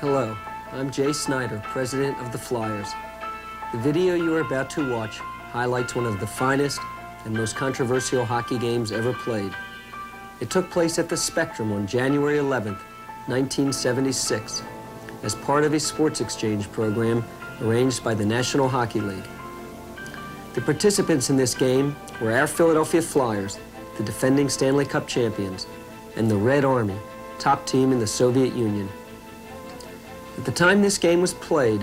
Hello, I'm Jay Snider, president of the Flyers. The video you are about to watch highlights one of the finest and most controversial hockey games ever played. It took place at the Spectrum on January 11th, 1976, as part of a sports exchange program arranged by the National Hockey League. The participants in this game were our Philadelphia Flyers, the defending Stanley Cup champions, and the Red Army, top team in the Soviet Union. At the time this game was played,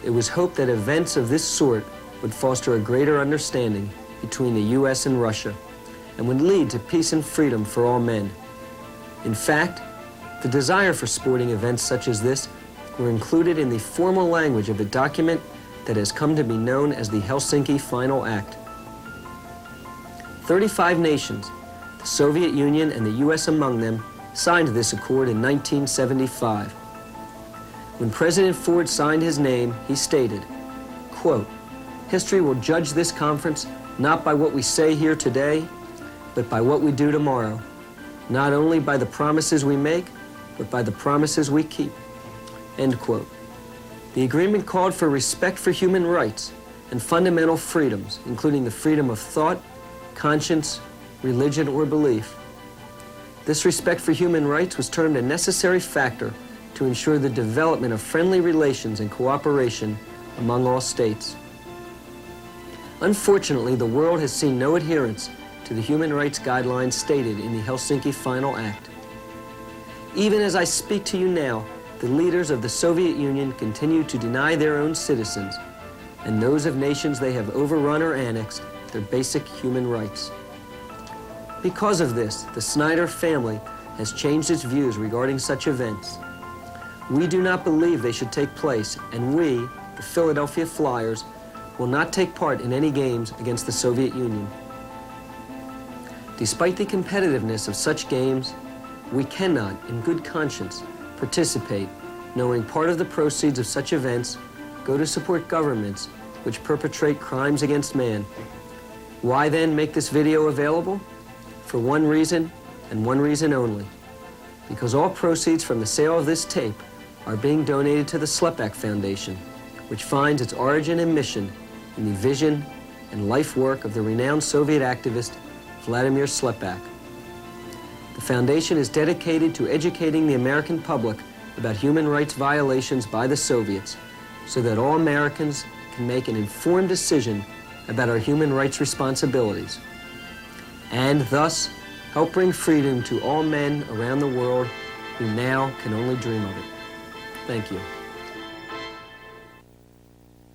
it was hoped that events of this sort would foster a greater understanding between the U.S. and Russia and would lead to peace and freedom for all men. In fact, the desire for sporting events such as this were included in the formal language of a document that has come to be known as the Helsinki Final Act. 35 nations, the Soviet Union and the U.S. among them, signed this accord in 1975. When President Ford signed his name, he stated, quote, "History will judge this conference not by what we say here today, but by what we do tomorrow, not only by the promises we make, but by the promises we keep," end quote. The agreement called for respect for human rights and fundamental freedoms, including the freedom of thought, conscience, religion, or belief. This respect for human rights was termed a necessary factor to ensure the development of friendly relations and cooperation among all states. Unfortunately, the world has seen no adherence to the human rights guidelines stated in the Helsinki Final Act. Even as I speak to you now, the leaders of the Soviet Union continue to deny their own citizens and those of nations they have overrun or annexed their basic human rights. Because of this, the Snider family has changed its views regarding such events. We do not believe they should take place, and we, the Philadelphia Flyers, will not take part in any games against the Soviet Union. Despite the competitiveness of such games, we cannot, in good conscience, participate, knowing part of the proceeds of such events go to support governments which perpetrate crimes against man. Why then make this video available? For one reason, and one reason only. Because all proceeds from the sale of this tape are being donated to the Slepak Foundation, which finds its origin and mission in the vision and life work of the renowned Soviet activist Vladimir Slepak. The foundation is dedicated to educating the American public about human rights violations by the Soviets so that all Americans can make an informed decision about our human rights responsibilities, and thus help bring freedom to all men around the world who now can only dream of it. Thank you.